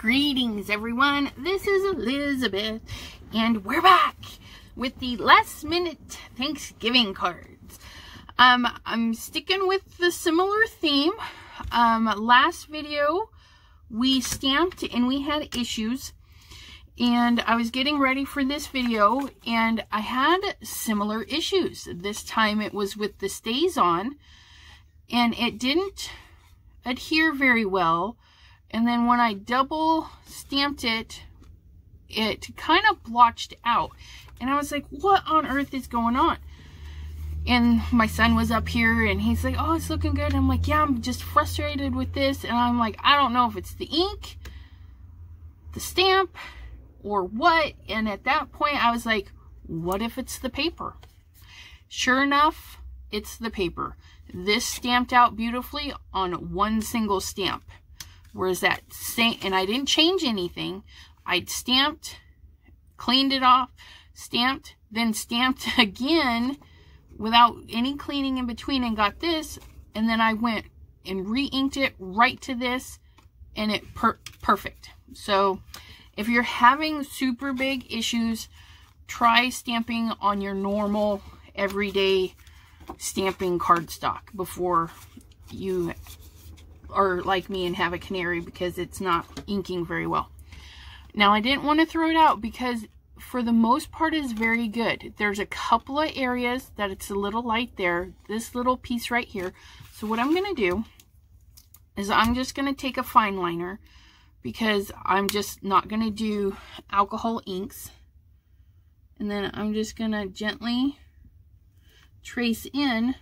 Greetings everyone, this is Elizabeth and we're back with the last minute Thanksgiving cards. I'm sticking with the similar theme. Last video we stamped and we had issues, and I was getting ready for this video and I had similar issues. This time it was with the stays on and it didn't adhere very well. And then when I double stamped it, it kind of blotched out. And I was like, what on earth is going on? And my son was up here and he's like, oh, it's looking good. I'm like, yeah, I'm just frustrated with this. And I'm like, I don't know if it's the ink, the stamp, or what. And at that point, I was like, what if it's the paper? Sure enough, it's the paper. This stamped out beautifully on one single stamp. Whereas that same, and I didn't change anything. I'd stamped, cleaned it off, stamped, then stamped again without any cleaning in between and got this. And then I went and re-inked it right to this and it perfect. So if you're having super big issues, try stamping on your normal everyday stamping cardstock before you are like me and have a canary, because it's not inking very well. Now I didn't want to throw it out because for the most part it's very good. There's a couple of areas that it's a little light there, this little piece right here. So what I'm going to do is I'm just going to take a fine liner, because I'm just not going to do alcohol inks, and then I'm just going to gently trace in.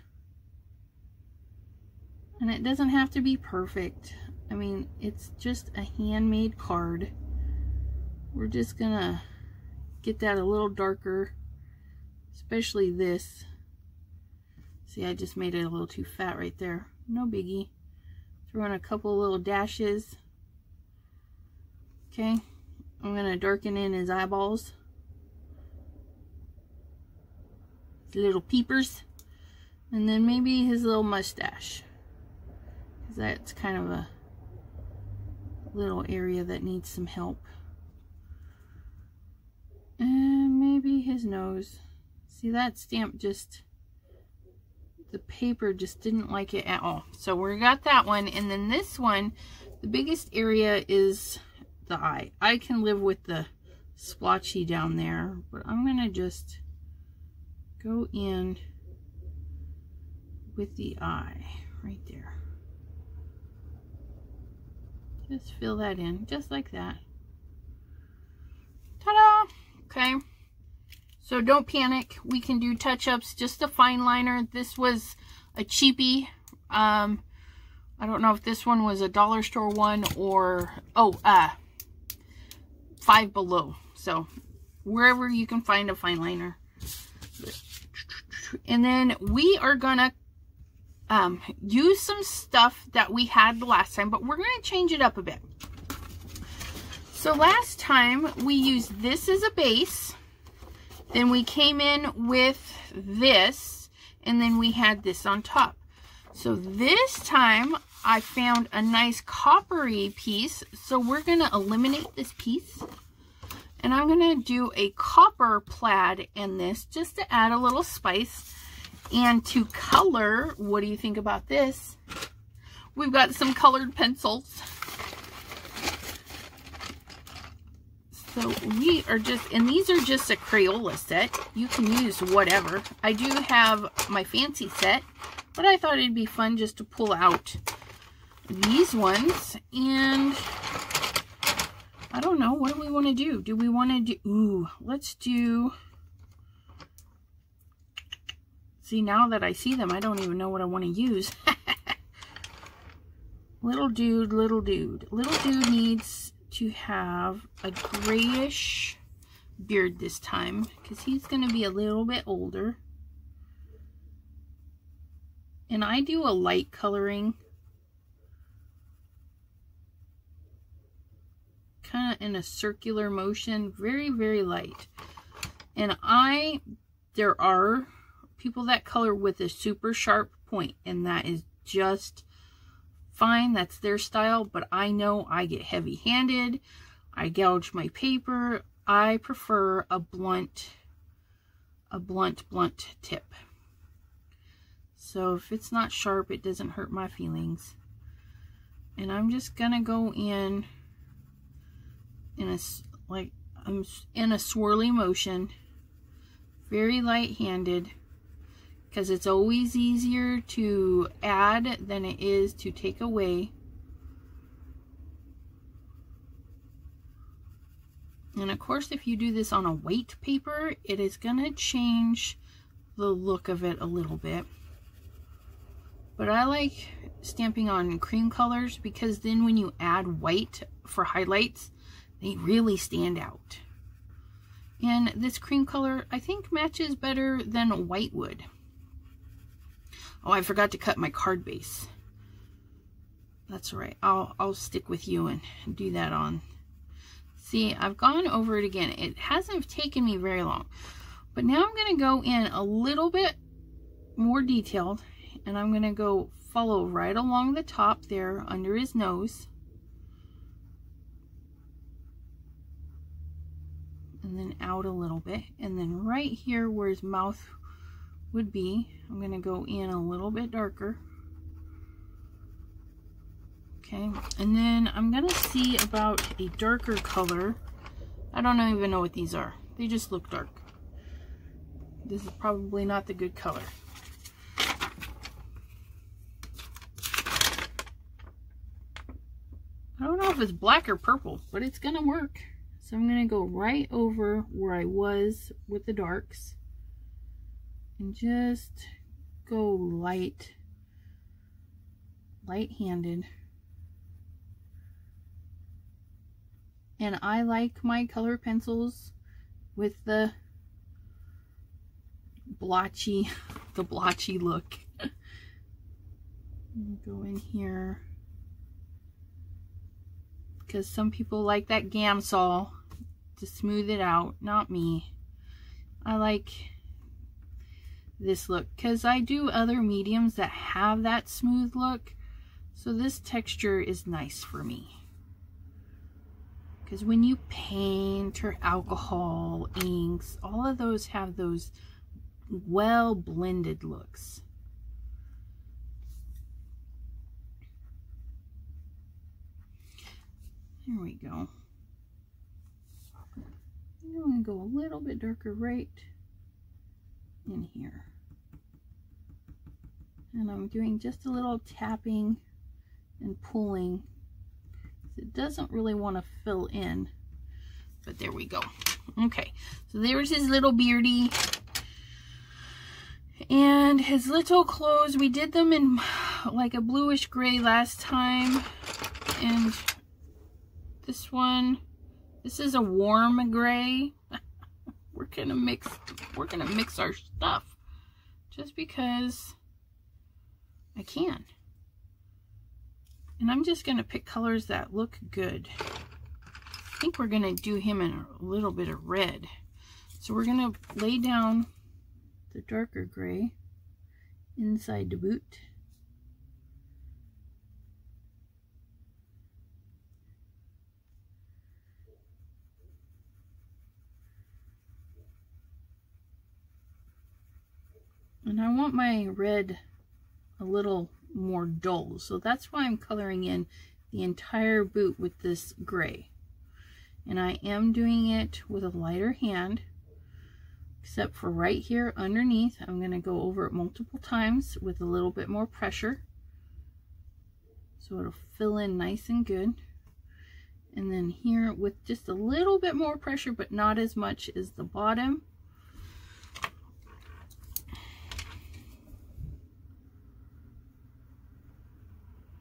And it doesn't have to be perfect. I mean, it's just a handmade card. We're just gonna get that a little darker, especially this. See, I just made it a little too fat right there. No biggie. Throw in a couple little dashes. Okay, I'm gonna darken in his eyeballs. His little peepers. And then maybe his little mustache. That's kind of a little area that needs some help. And maybe his nose. See, that stamp just, the paper just didn't like it at all. So we got that one. And then this one, the biggest area is the eye. I can live with the splotchy down there, but I'm going to just go in with the eye right there. Just fill that in, just like that. Ta-da! Okay. So don't panic. We can do touch-ups, just a fine liner. This was a cheapie. I don't know if this one was a dollar store one or, Five Below. So wherever you can find a fine liner. And then we are gonna use some stuff that we had the last time, but we're going to change it up a bit. So last time we used this as a base, then we came in with this, and then we had this on top. So this time I found a nice coppery piece, so we're going to eliminate this piece, and I'm going to do a copper plaid in this just to add a little spice. And to color, what do you think about this? We've got some colored pencils. So we are just, and these are just a Crayola set. You can use whatever. I do have my fancy set, but I thought it'd be fun just to pull out these ones. And I don't know, what do we want to do? Do we want to do, ooh, let's do, see, now that I see them, I don't even know what I want to use. Little dude, little dude. Little dude needs to have a grayish beard this time, because he's going to be a little bit older. And I do a light coloring, kind of in a circular motion, very, very light. And there are people that color with a super sharp point, and that is just fine, that's their style, but I know I get heavy-handed. I gouge my paper. I prefer a blunt tip. So if it's not sharp, it doesn't hurt my feelings. And I'm just gonna go in a, like, I'm in a swirly motion, very light-handed, because it's always easier to add than it is to take away. And of course, if you do this on a white paper, it is gonna change the look of it a little bit. But I like stamping on cream colors because then when you add white for highlights, they really stand out. And this cream color, I think, matches better than white would. Oh, I forgot to cut my card base. That's all right. I'll stick with you and do that on. See, I've gone over it again. It hasn't taken me very long. But now I'm going to go in a little bit more detailed. And I'm going to go follow right along the top there under his nose. And then out a little bit. And then right here where his mouth would be, I'm going to go in a little bit darker. Okay, and then I'm going to see about a darker color. I don't even know what these are. They just look dark. This is probably not the good color. I don't know if it's black or purple, but it's going to work. So I'm going to go right over where I was with the darks. And just go light-handed. And I like my color pencils with the blotchy look. Go in here. Because some people like that Gamsol to smooth it out. Not me. I like this look because I do other mediums that have that smooth look. So this texture is nice for me. Because when you paint or alcohol, inks, all of those have those well blended looks. There we go. I'm going to go a little bit darker right in here. And I'm doing just a little tapping and pulling. It doesn't really want to fill in, but there we go. Okay, so there's his little beardy. And his little clothes, we did them in like a bluish gray last time. And this one, this is a warm gray. We're gonna mix our stuff just because I can. And I'm just gonna pick colors that look good. I think we're gonna do him in a little bit of red. So we're gonna lay down the darker gray inside the boot. And I want my red a little more dull, so that's why I'm coloring in the entire boot with this gray. And I am doing it with a lighter hand, except for right here underneath. I'm going to go over it multiple times with a little bit more pressure, so it'll fill in nice and good. And then here with just a little bit more pressure, but not as much as the bottom.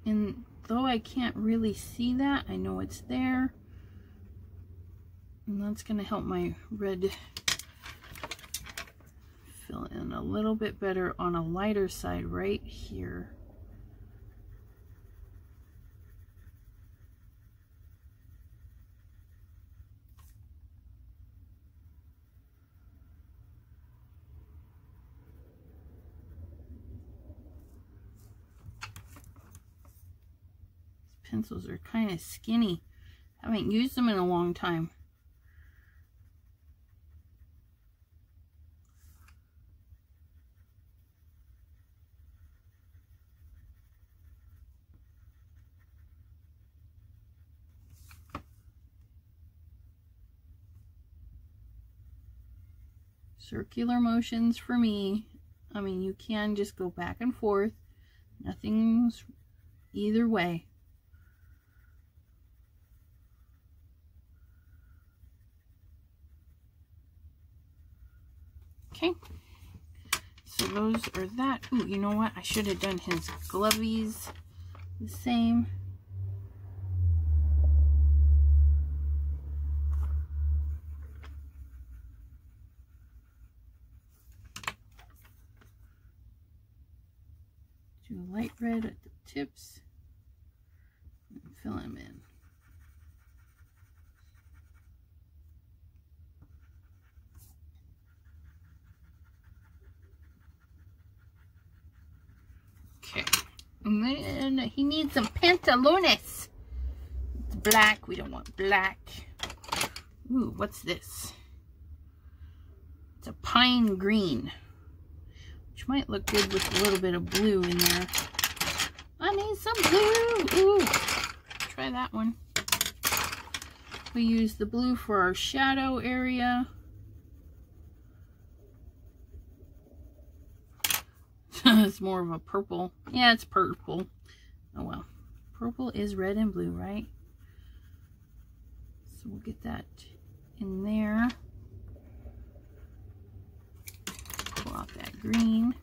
And though I can't really see that, I know it's there. And that's going to help my red fill in a little bit better on a lighter side right here. pencils are kind of skinny. I haven't used them in a long time. Circular motions for me. I mean, you can just go back and forth. Nothing's either way. Okay. So those are that. Ooh, you know what? I should have done his glovies the same. Do a light red at the tips and fill them in. Okay, and then he needs some pantalones. It's black, we don't want black. Ooh, what's this? It's a pine green, which might look good with a little bit of blue in there. I need some blue. Ooh, try that one. We use the blue for our shadow area. It's more of a purple. Yeah, it's purple. Oh well. Purple is red and blue, right? So we'll get that in there. Pull out that green.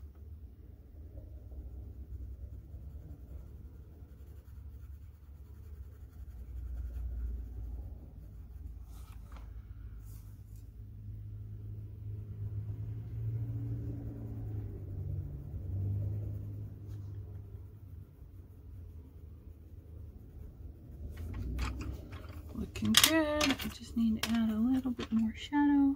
Looking good. I just need to add a little bit more shadow.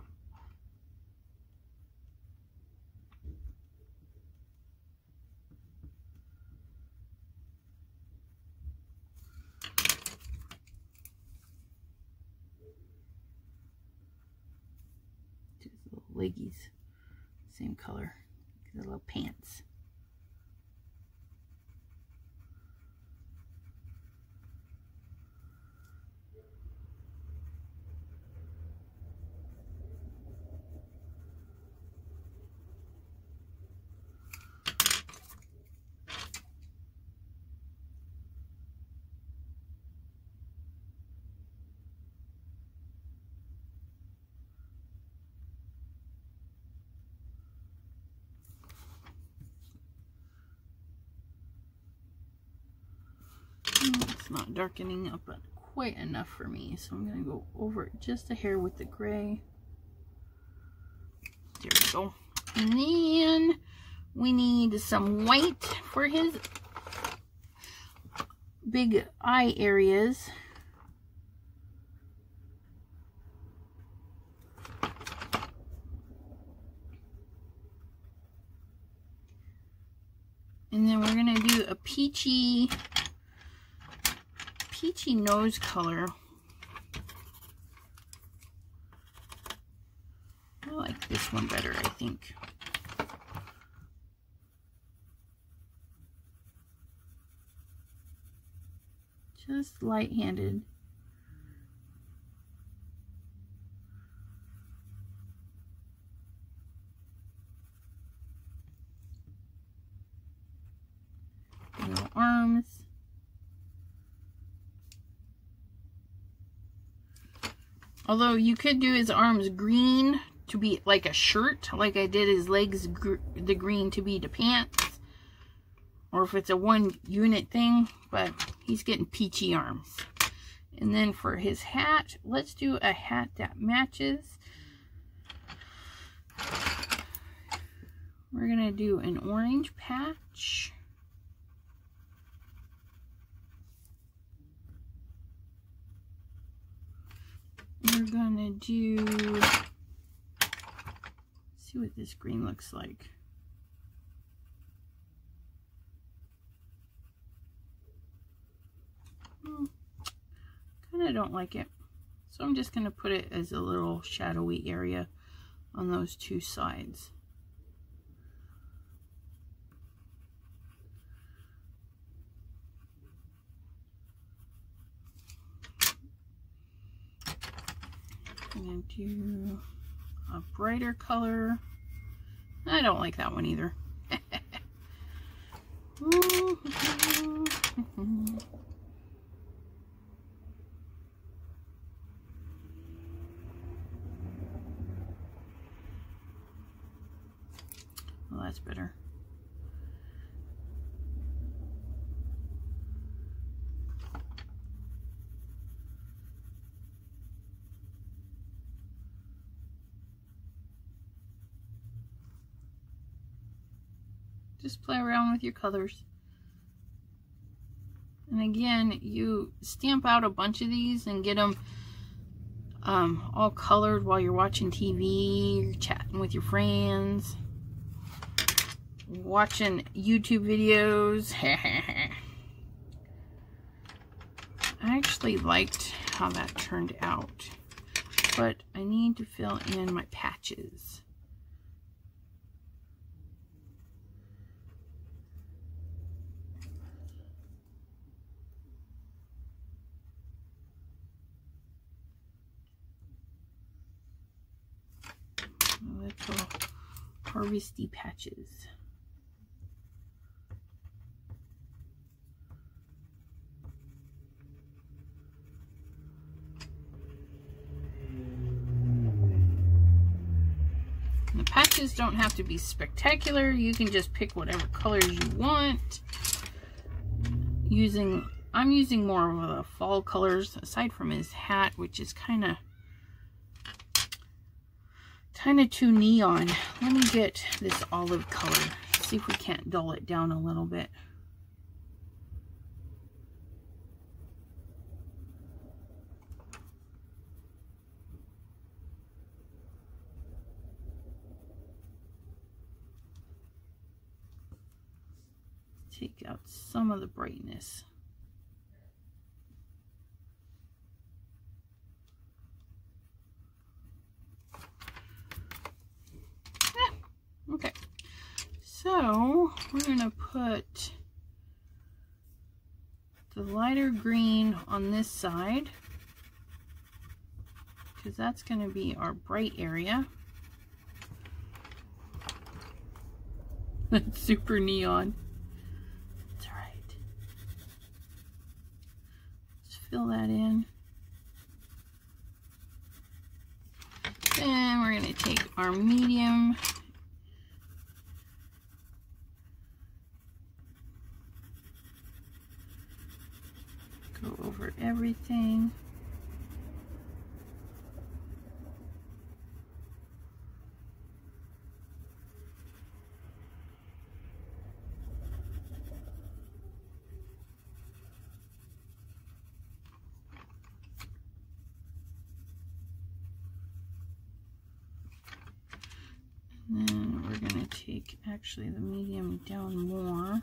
His little leggies, same color, the little pants. It's not darkening up quite enough for me, so I'm going to go over it just a hair with the gray. There we go. And then we need some white for his big eye areas. And then we're going to do a peachy nose color. I like this one better, I think. Just light-handed. Little arms. Although you could do his arms green to be like a shirt, like I did his legs, the green to be the pants. Or if it's a one unit thing, but he's getting peachy arms. And then for his hat, let's do a hat that matches. We're gonna do an orange patch. We're gonna do, see what this green looks like. and I don't like it. So I'm just going to put it as a little shadowy area on those two sides. I'm going to do a brighter color. I don't like that one either. Well, that's better. Just play around with your colors. And again, you stamp out a bunch of these and get them all colored while you're watching TV, you're chatting with your friends, watching YouTube videos. I actually liked how that turned out, but I need to fill in my patches. Little harvesty patches. And the patches don't have to be spectacular. You can just pick whatever colors you want. I'm using more of the fall colors, aside from his hat, which is kind of too neon. Let me get this olive color. See if we can't dull it down a little bit. Take out some of the brightness. Okay, so we're going to put the lighter green on this side, because that's going to be our bright area. That's super neon. That's all right. Let's fill that in. Then we're going to take our medium . Go over everything. And then we're going to take actually the medium down more.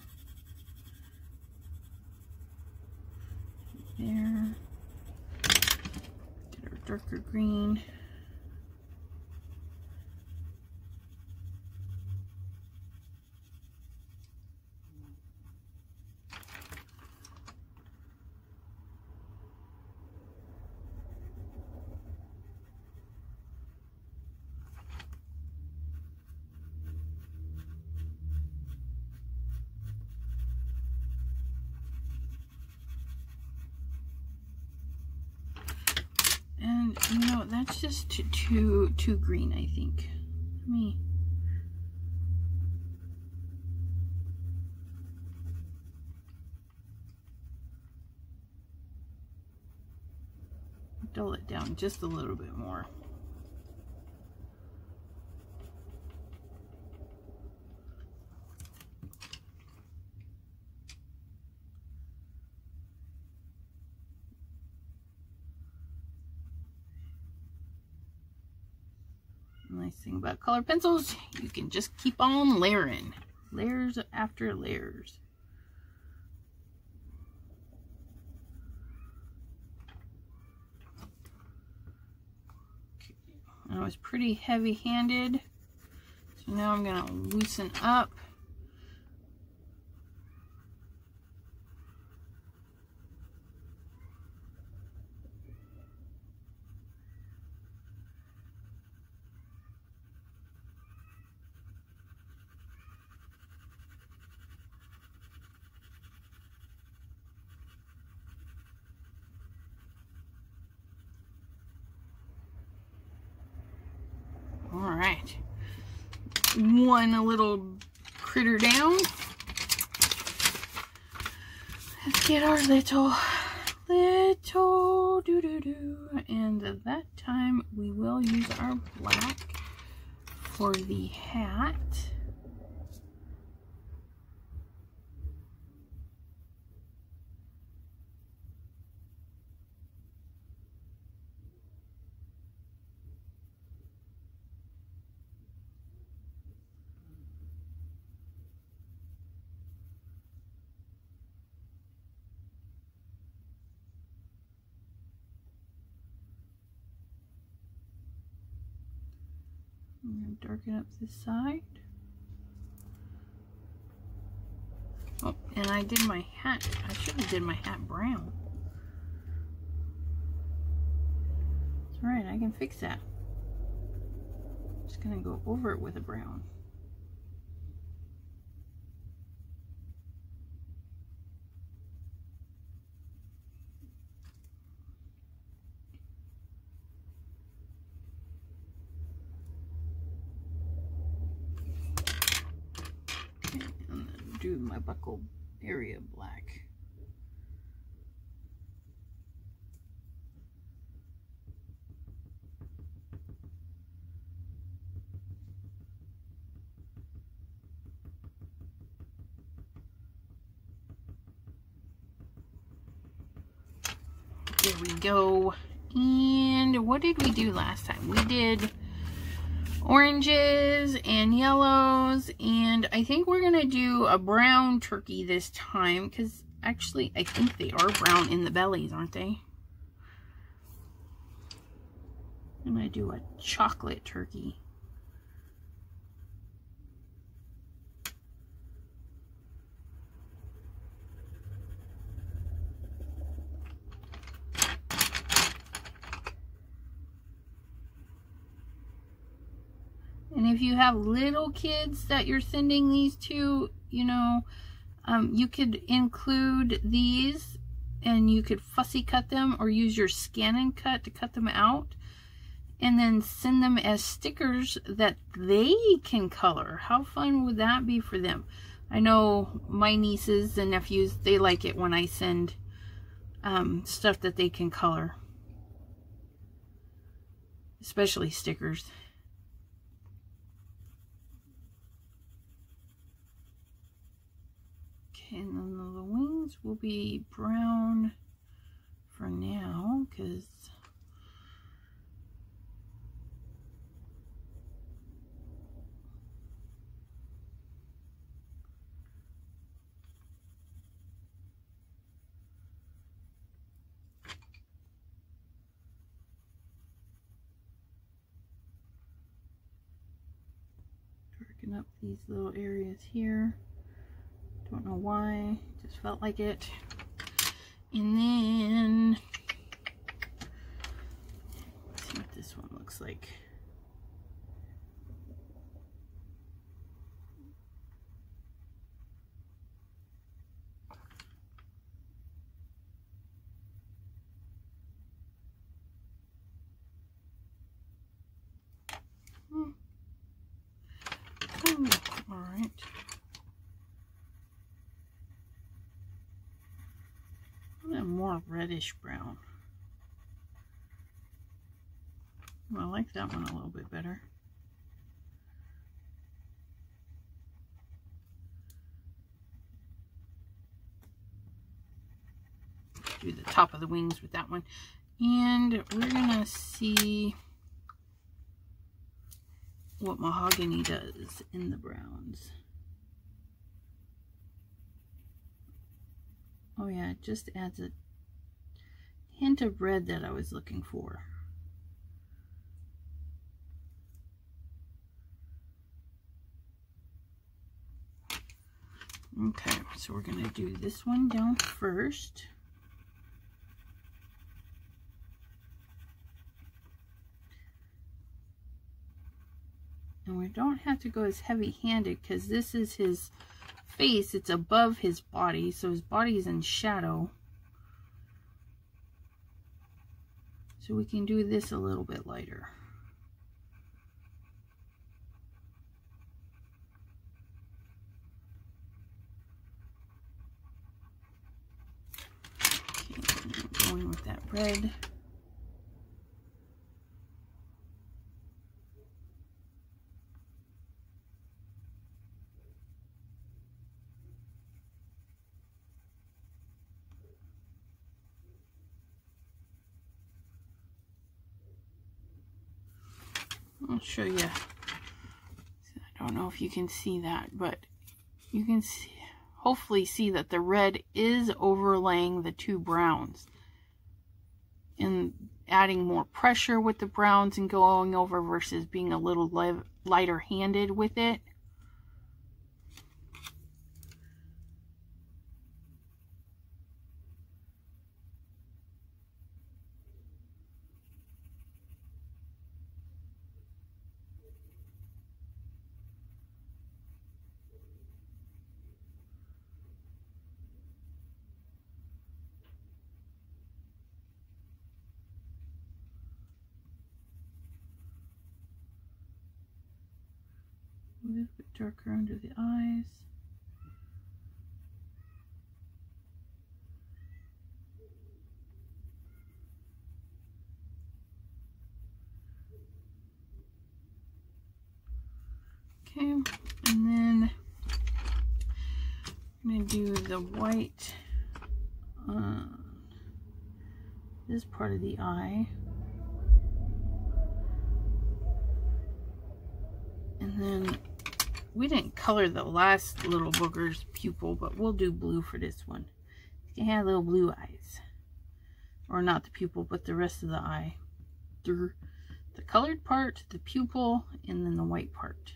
There. Get our darker green. And you know, that's just too green, I think. Let me dull it down just a little bit more. Nice thing about color pencils, you can just keep on layering. Layers after layers. I was pretty heavy-handed. So now I'm going to loosen up. All right, one little critter down. Let's get our little doo-doo-doo. And that time we will use our black for the hat. I'm going to darken up this side. Oh, and I did my hat. I should have did my hat brown. That's right, I can fix that. Just going to go over it with a brown. Do my buckle area black. There we go. And what did we do last time? We did oranges and yellows, and I think we're gonna do a brown turkey this time, because actually I think they are brown in the bellies, aren't they? I'm gonna do a chocolate turkey. And if you have little kids that you're sending these to, you know, you could include these and you could fussy cut them or use your scan and cut to cut them out and then send them as stickers that they can color. How fun would that be for them? I know my nieces and nephews, they like it when I send stuff that they can color, especially stickers. And then the wings will be brown for now, because darken up these little areas here. Don't know why, just felt like it. And then let's see what this one looks like. Oh, all right. More reddish brown. Well, I like that one a little bit better. Do the top of the wings with that one. And we're gonna see what mahogany does in the browns. Oh yeah, it just adds a hint of red that I was looking for. Okay, so we're going to do this one down first. And we don't have to go as heavy-handed because this is his face. It's above his body, so his body is in shadow. So we can do this a little bit lighter. Okay, going with that red. I'll show you. I don't know if you can see that, but you can see, hopefully see that the red is overlaying the two browns and adding more pressure with the browns and going over versus being a little lighter handed with it. A little bit darker under the eyes. Okay, and then I'm going to do the white on this part of the eye. And then we didn't color the last little booger's pupil, but we'll do blue for this one. You can have little blue eyes. Or not the pupil, but the rest of the eye. The colored part, the pupil, and then the white part.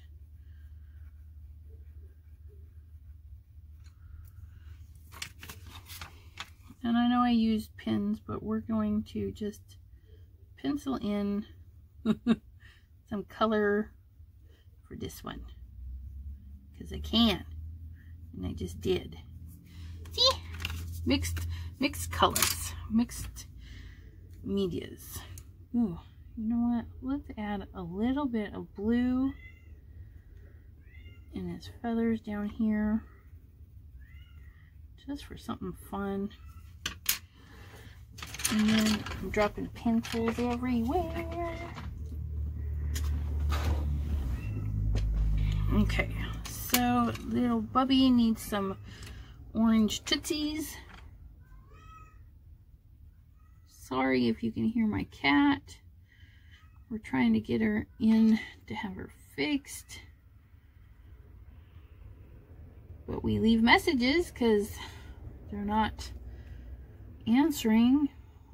And I know I used pins, but we're going to just pencil in some color for this one. Because I can. And I just did. See? Mixed colors. Mixed medias. Ooh, you know what? Let's add a little bit of blue in his feathers down here. Just for something fun. And then I'm dropping pencils everywhere. Okay, so little Bubby needs some orange tootsies. Sorry if you can hear my cat. We're trying to get her in to have her fixed. But we leave messages because they're not answering.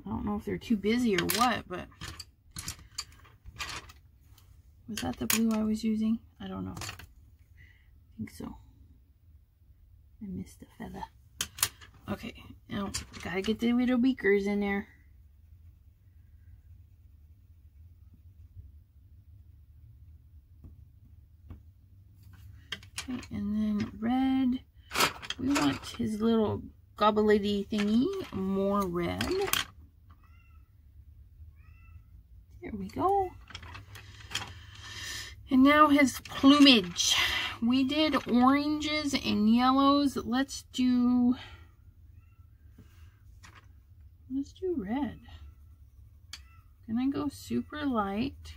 I don't know if they're too busy or what, but was that the blue I was using? I don't know. I think so. I missed a feather. Okay, now gotta get the little beakers in there. Okay, and then red. We want his little gobbledy thingy more red. There we go. And now his plumage. We did oranges and yellows. Let's do red. Can I go super light?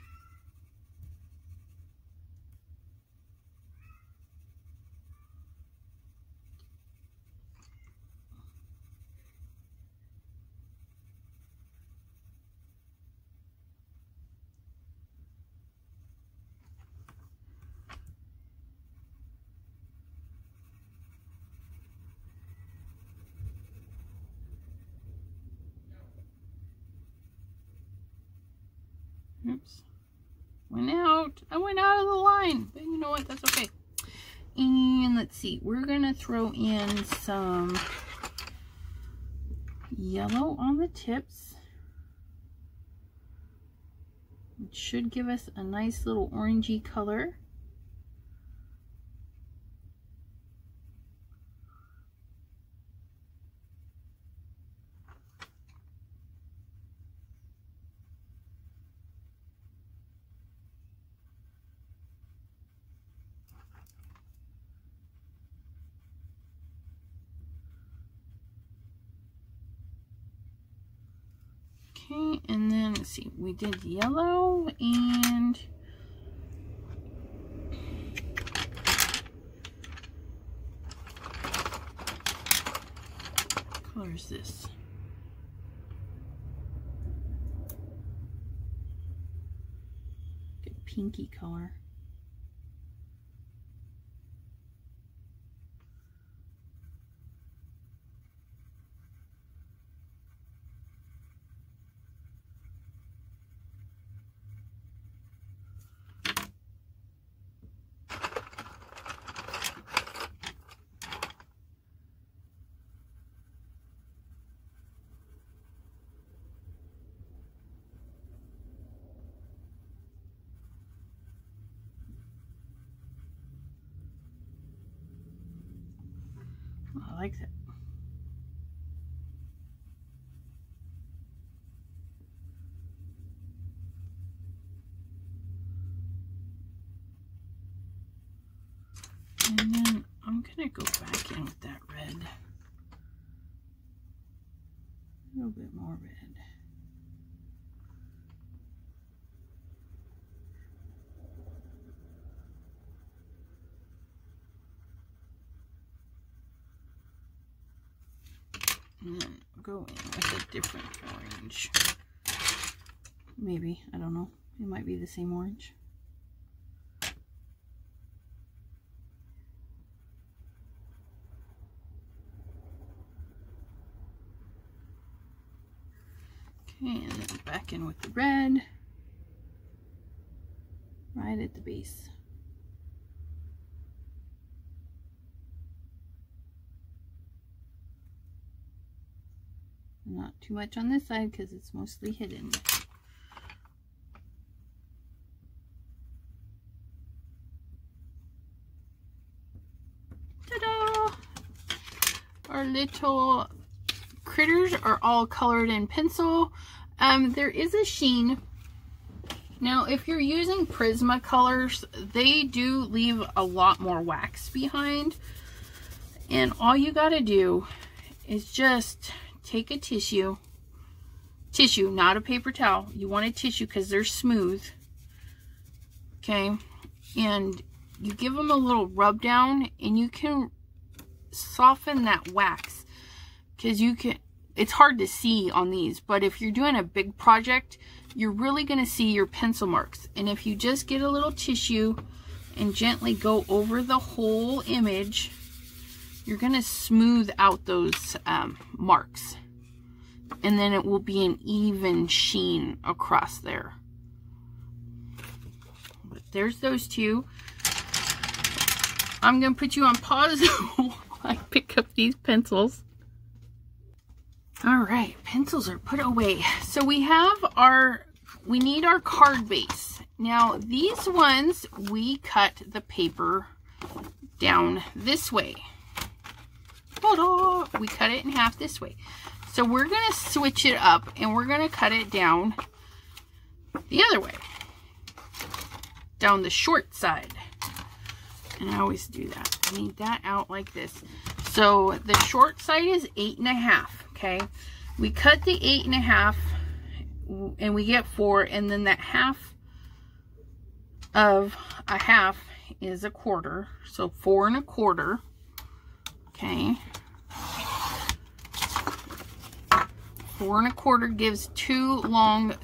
Oops. Went out. I went out of the line. But you know what? That's okay. And let's see, we're gonna throw in some yellow on the tips. It should give us a nice little orangey color. Okay, and then let's see, we did yellow and what color is this? Good pinky color. I like that. And then I'm gonna go back in with that red. A little bit more red. And then go in with a different orange. Maybe, I don't know. It might be the same orange. Okay, and then back in with the red. Right at the base. Not too much on this side because it's mostly hidden. Ta-da! Our little critters are all colored in pencil. There is a sheen. Now, if you're using Prismacolors, they do leave a lot more wax behind. And all you gotta do is just take a tissue, not a paper towel. You want a tissue because they're smooth. Okay, and you give them a little rub down and you can soften that wax because you can, it's hard to see on these, but if you're doing a big project, you're really going to see your pencil marks. And if you just get a little tissue and gently go over the whole image, you're going to smooth out those marks. And then it will be an even sheen across there. But there's those two. I'm going to put you on pause while I pick up these pencils. All right, pencils are put away. So we need our card base. Now these ones, we cut the paper down this way. Ta-da! We cut it in half this way. So we're going to switch it up and we're going to cut it down the other way. Down the short side. And I always do that. I need that out like this. So the short side is 8.5. Okay. We cut the 8.5 and we get 4, and then that half of a half is a quarter. So 4 1/4. Okay. 4 1/4 gives 2 long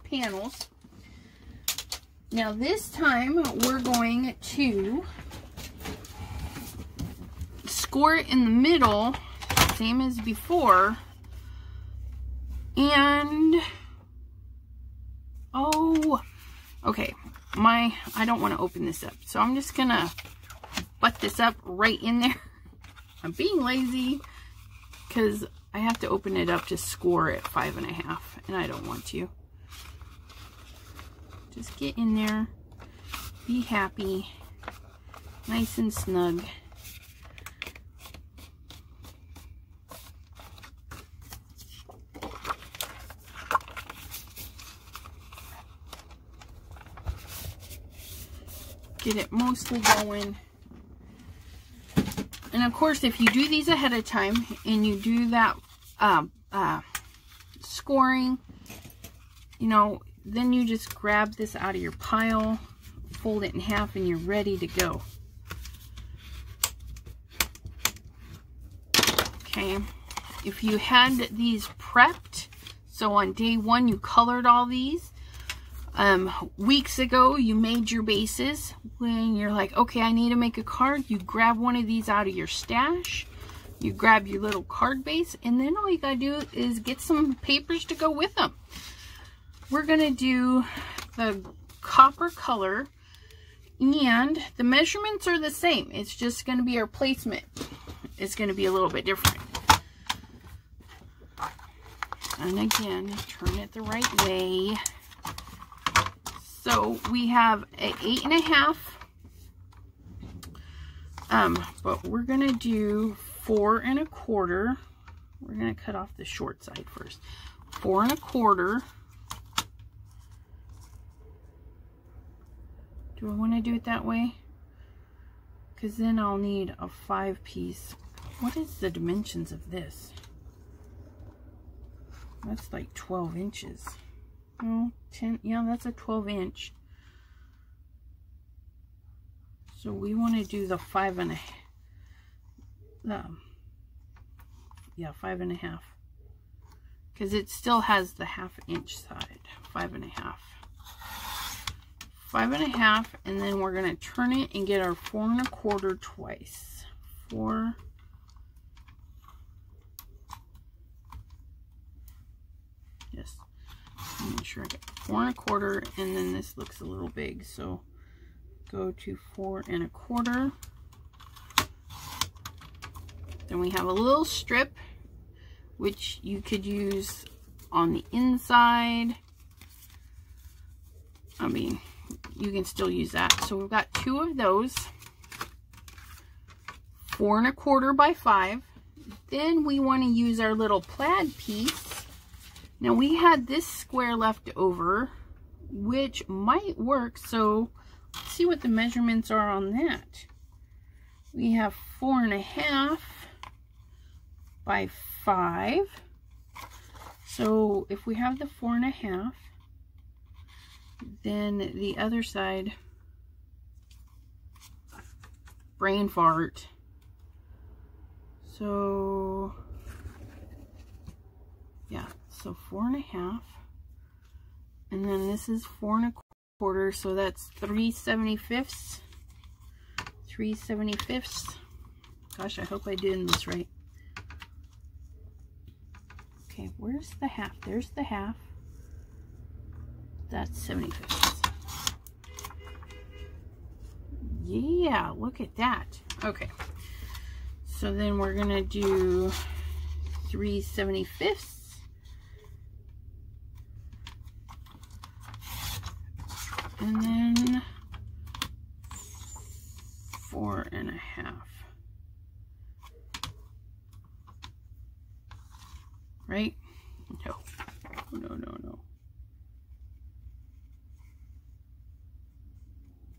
panels. Now this time we're going to score it in the middle, same as before. And oh, okay. I don't want to open this up. So I'm just going to butt this up right in there. I'm being lazy because I have to open it up to score at 5.5, and I don't want to. Just get in there, be happy, nice and snug. Get it mostly going. And of course, if you do these ahead of time and you do that scoring, you know, then you just grab this out of your pile, fold it in half, and you're ready to go. Okay, if you had these prepped, so on day 1 you colored all these, weeks ago you made your bases, when you're like, okay, I need to make a card, you grab one of these out of your stash, you grab your little card base, and then all you gotta do is get some papers to go with them. We're gonna do the copper color, and the measurements are the same. It's just gonna be our placement. It's gonna be a little bit different. And again, turn it the right way. So we have an 8.5, but we're gonna do 4 1/4. We're gonna cut off the short side first. 4 1/4. Do I want to do it that way? Because then I'll need a 5-piece. What is the dimensions of this? That's like 12 inches. Oh, 10, yeah, that's a 12-inch. So we want to do the 5.5. Yeah, 5.5. Because it still has the 1/2-inch side. 5.5. 5.5, and then we're going to turn it and get our 4 1/4 twice. 4. Yes. Make sure I get 4 1/4, and then this looks a little big, so go to 4 1/4. Then we have a little strip, which you could use on the inside. I mean, you can still use that. So we've got 2 of those. 4 1/4 by 5. Then we want to use our little plaid piece. Now we had this square left over, which might work, so let's see what the measurements are on that. We have 4 1/2 by 5. So if we have the 4 1/2, then the other side, brain fart. So yeah, so 4 1/2, and then this is 4 1/4, so that's 3/75. 3/75. Gosh, I hope I did this right. Okay, where's the half? There's the half. That's 75. Yeah, look at that. Okay, so then we're gonna do 3/75. And then 4 1/2. Right? No. No, no, no.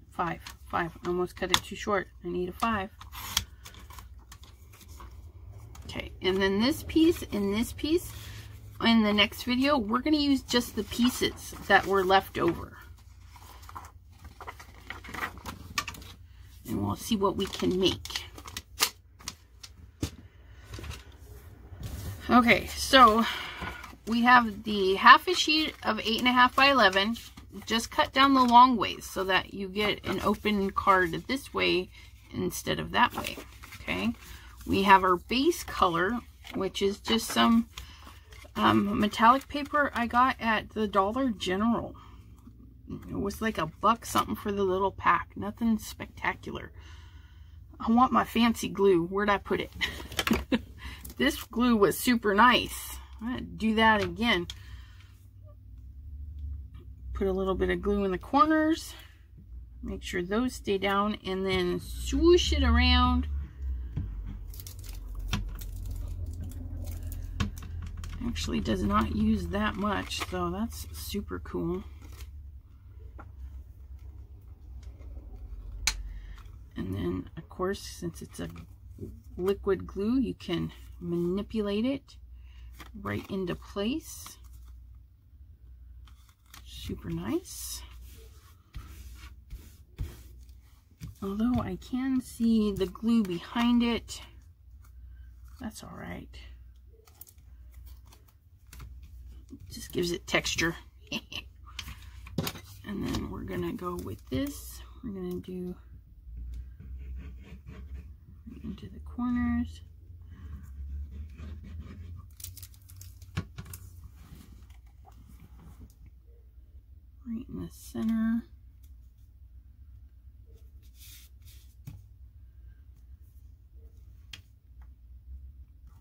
5. I almost cut it too short. I need a 5. Okay, and then this piece and this piece, in the next video, we're going to use just the pieces that were left over. And we'll see what we can make. Okay, so we have the half a sheet of 8.5 by 11. Just cut down the long ways so that you get an open card this way instead of that way. Okay, we have our base color, which is just some metallic paper I got at the Dollar General. It was like $1 something for the little pack. Nothing spectacular. I want my fancy glue. Where'd I put it? This glue was super nice. I'm going to do that again. Put a little bit of glue in the corners. Make sure those stay down, and then swoosh it around. Actually does not use that much, so that's super cool. And then, of course, since it's a liquid glue, you can manipulate it right into place. Super nice. Although I can see the glue behind it, that's all right. Just gives it texture. And then we're gonna go with this. We're gonna do right into the corners. Right in the center.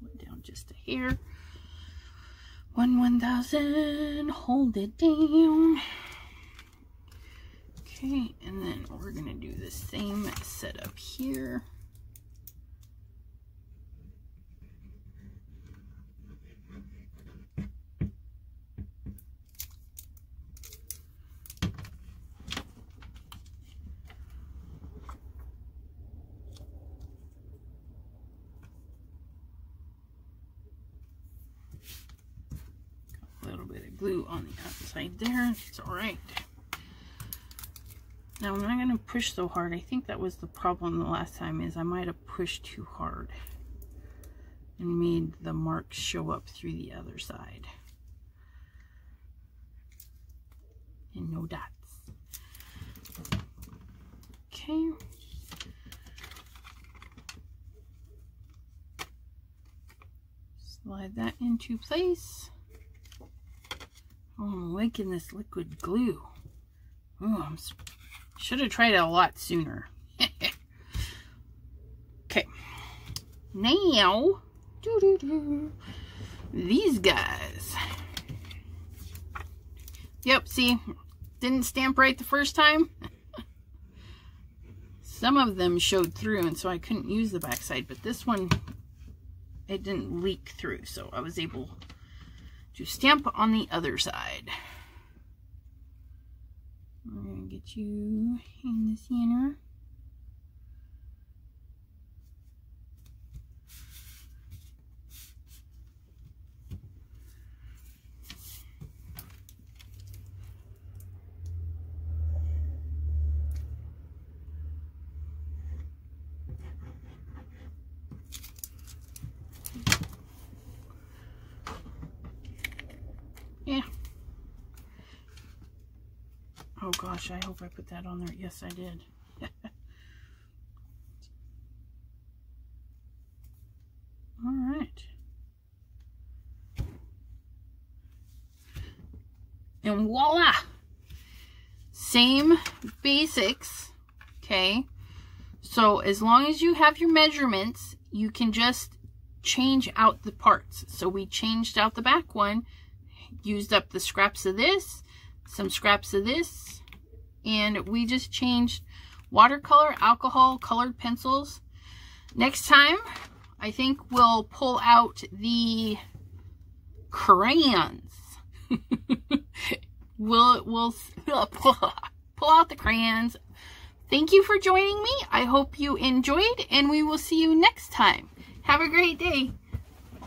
Pull it down just a hair. 1/1000, hold it down. Okay, and then we're gonna do the same setup here. Glue on the outside there. It's all right. Now I'm not going to push so hard. I think that was the problem the last time, is I might have pushed too hard and made the marks show up through the other side. And no dots. Okay. Slide that into place. Oh, I'm liking this liquid glue. Oh, should have tried it a lot sooner. Okay. Now, these guys. Yep, see, didn't stamp right the first time. Some of them showed through, and so I couldn't use the backside, but this one, it didn't leak through, so I was able to stamp on the other side. We're going to get you in the center. Yeah. Oh gosh, I hope I put that on there. Yes, I did. All right. And voila! Same basics, okay? So as long as you have your measurements, you can just change out the parts. So we changed out the back one, used up the scraps of this, some scraps of this, and we just changed watercolor, alcohol, colored pencils. Next time, I think we'll pull out the crayons. we'll pull out the crayons. Thank you for joining me. I hope you enjoyed, and we will see you next time. Have a great day.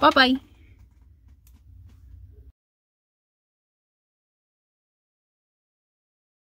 Bye-bye.